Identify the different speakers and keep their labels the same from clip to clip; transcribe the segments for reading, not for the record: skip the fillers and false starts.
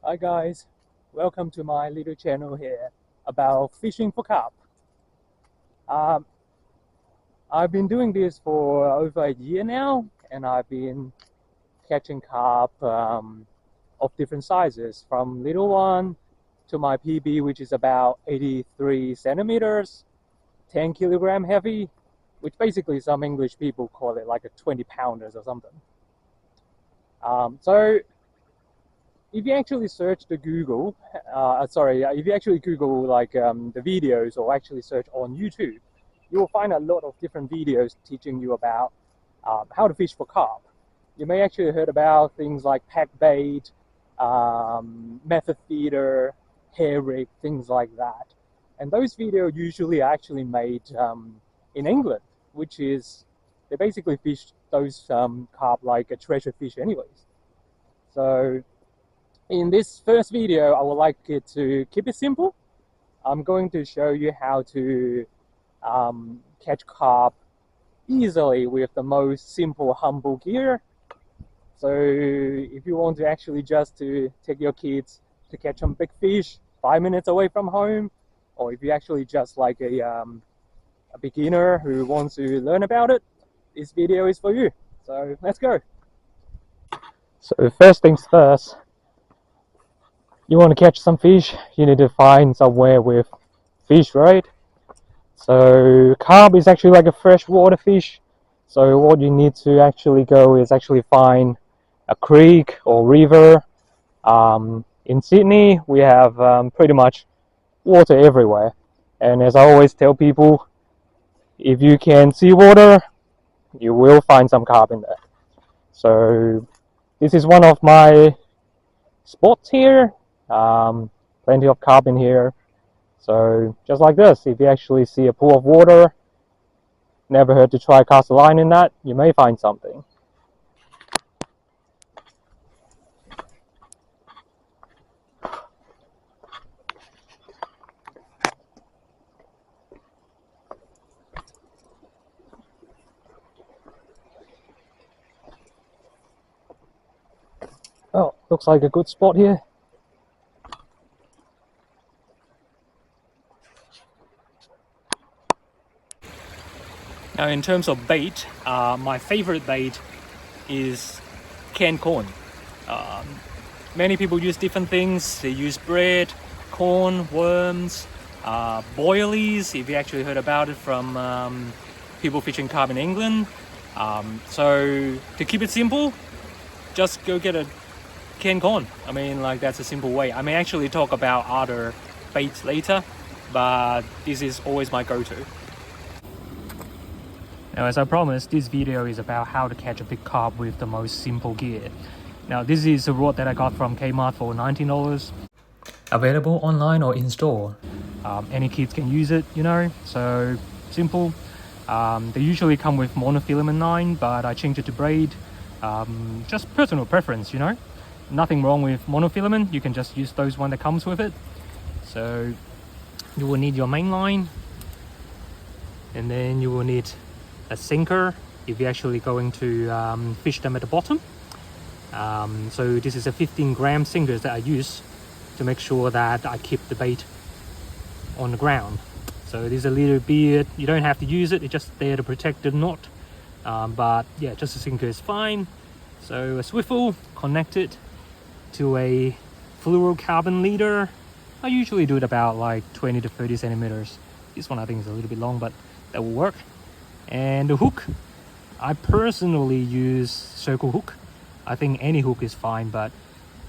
Speaker 1: Hi guys, welcome to my little channel here about fishing for carp. Um, I've been doing this for over a year now, and I've been catching carp of different sizes, from little one to my PB, which is about 83 centimeters, 10 kilogram heavy, which basically some English people call it like a 20 pounders or something. So if you actually search the Google, if you actually Google like the videos, or actually search on YouTube, you will find a lot of different videos teaching you about how to fish for carp. You may actually heard about things like pack bait, method feeder, hair rig, things like that. And those videos usually are actually made in England, which is, they basically fish those carp like a treasure fish anyways. So in this first video, I would like it to keep it simple. I'm going to show you how to catch carp easily with the most simple, humble gear. So if you want to actually just to take your kids to catch some big fish 5 minutes away from home, or if you actually just like a beginner who wants to learn about it, this video is for you. So let's go. So first things first, you want to catch some fish, you need to find somewhere with fish, right? So carp is actually like a freshwater fish. So what you need to actually go is actually find a creek or river. In Sydney, we have pretty much water everywhere. And as I always tell people, if you can see water, you will find some carp in there. So this is one of my spots here. Plenty of carp in here. So just like this, if you actually see a pool of water, never hurt to try cast a line in that, you may find something. Oh, looks like a good spot here. Now in terms of bait, my favorite bait is canned corn. Many people use different things. They use bread, corn, worms, boilies, if you actually heard about it from people fishing carp in England. So to keep it simple, just go get a canned corn. I mean, like, that's a simple way. I may actually talk about other baits later, but this is always my go-to. Now, as I promised, this video is about how to catch a big carp with the most simple gear. Now, this is a rod that I got from Kmart for $19. Available online or in store. Any kids can use it, you know, so simple. They usually come with monofilament line, but I changed it to braid. Just personal preference, you know. Nothing wrong with monofilament, you can just use those one that comes with it. So you will need your main line, and then you will need a sinker if you're actually going to fish them at the bottom. So this is a 15-gram sinker that I use to make sure that I keep the bait on the ground. So there's a little bead, you don't have to use it, it's just there to protect the knot. But yeah, just a sinker is fine. So a swivel, connect it to a fluorocarbon leader. I usually do it about like 20 to 30 centimeters. This one I think is a little bit long, but that will work. And the hook, I personally use circle hook. I think any hook is fine, but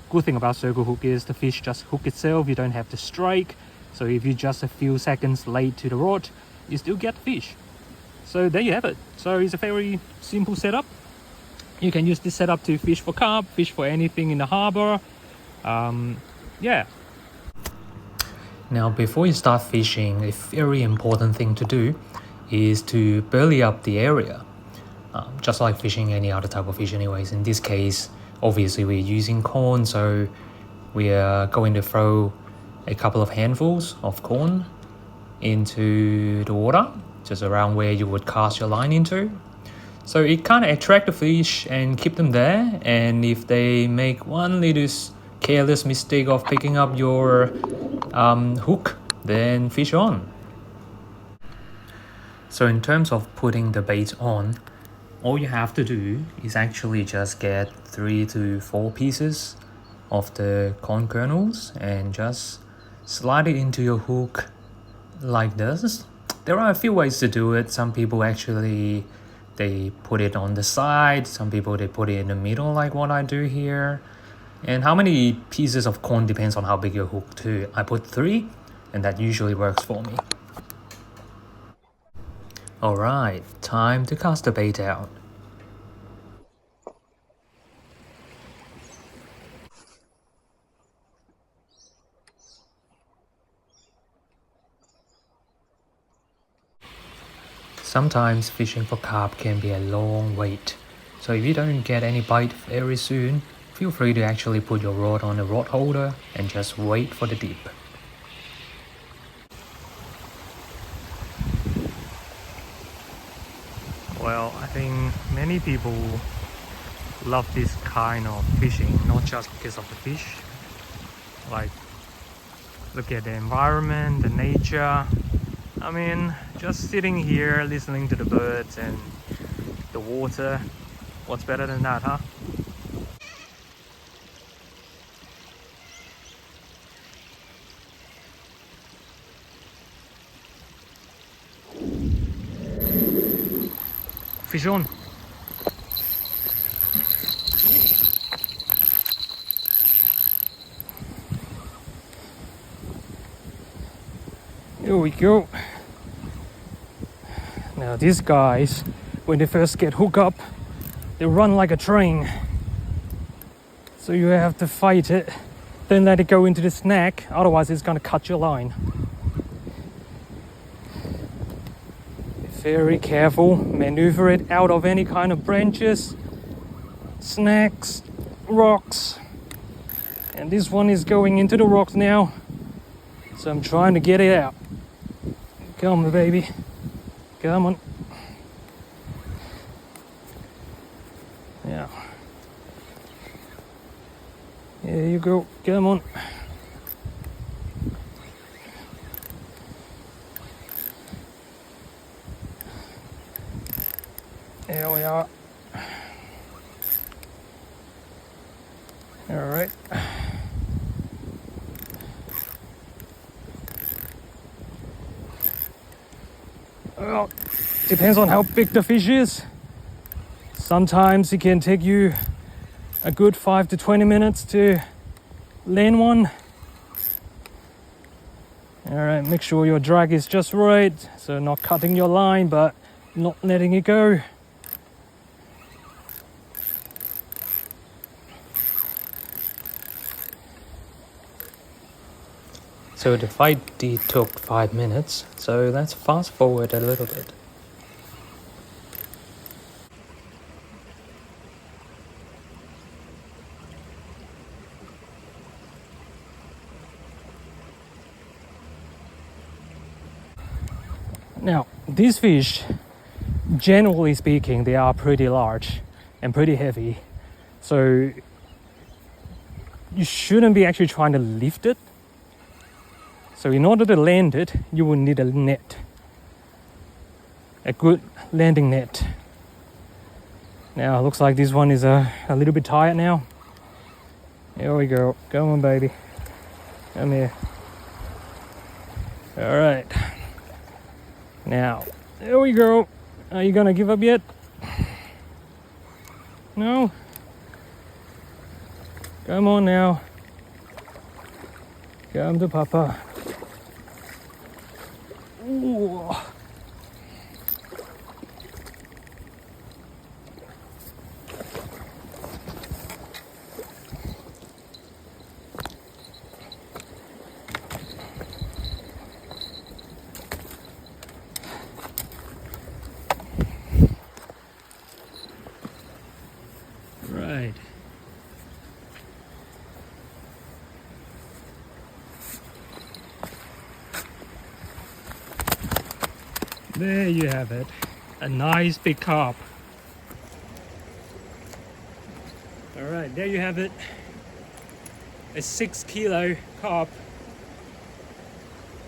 Speaker 1: good thing about circle hook is the fish just hook itself. You don't have to strike. So if you're just a few seconds late to the rod, you still get the fish. So there you have it. So it's a very simple setup. You can use this setup to fish for carp, fish for anything in the harbor. Yeah. Now, before you start fishing, a very important thing to do is to belly up the area. Just like fishing any other type of fish anyways. In this case, obviously we're using corn, so we are going to throw a couple of handfuls of corn into the water, just around where you would cast your line into. So it kind of attract the fish and keep them there, and if they make one little careless mistake of picking up your hook, then fish on. So in terms of putting the bait on, all you have to do is actually just get 3 to 4 pieces of the corn kernels and just slide it into your hook like this. There are a few ways to do it. Some people actually they put it on the side, some people they put it in the middle like what I do here. And how many pieces of corn depends on how big your hook too. I put 3 and that usually works for me. Alright, time to cast the bait out. Sometimes fishing for carp can be a long wait, so if you don't get any bite very soon, feel free to actually put your rod on a rod holder and just wait for the dip. Well, I think many people love this kind of fishing, not just because of the fish. Like, look at the environment, the nature. I mean, just sitting here listening to the birds and the water. What's better than that, huh? Fish on. Here we go. Now these guys, when they first get hooked up, they run like a train. So you have to fight it, then let it go into the snack, otherwise it's gonna cut your line. Be very careful, maneuver it out of any kind of branches, snacks, rocks. And this one is going into the rocks now, so I'm trying to get it out. Come on, baby. Come on. Yeah. Here you go. Come on. There we are. All right. Well, depends on how big the fish is. Sometimes it can take you a good 5 to 20 minutes to land one. All right, make sure your drag is just right, so not cutting your line, but not letting it go. So the fight took 5 minutes, so let's fast forward a little bit. Now, these fish, generally speaking, they are pretty large and pretty heavy. So you shouldn't be actually trying to lift it. So in order to land it, you will need a net. A good landing net. Now, it looks like this one is a little bit tired now. Here we go. Come on, baby. Come here. All right. Now, there we go. Are you gonna give up yet? No? Come on now. Come to Papa. Ooh. Right. There you have it. A nice big carp. All right, there you have it. a 6 kilo carp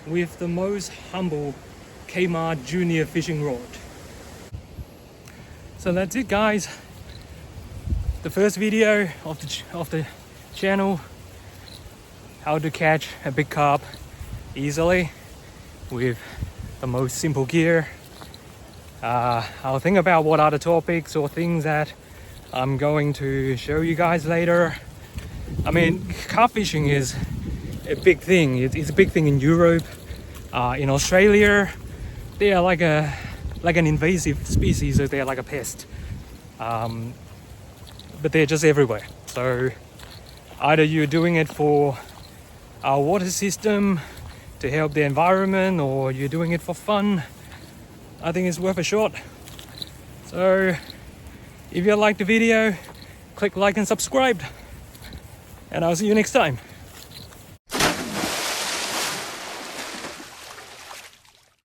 Speaker 1: with the most humble Kmart junior fishing rod. So that's it, guys. The first video of the channel, how to catch a big carp easily with the most simple gear. I'll think about what other topics or things that I'm going to show you guys later. I mean, carp fishing is a big thing. It's a big thing in Europe. In Australia, they are like an invasive species, so they're like a pest. But they're just everywhere. So either you're doing it for our water system to help the environment, or you're doing it for fun. I think it's worth a shot. So if you liked the video, click like and subscribe, and I'll see you next time.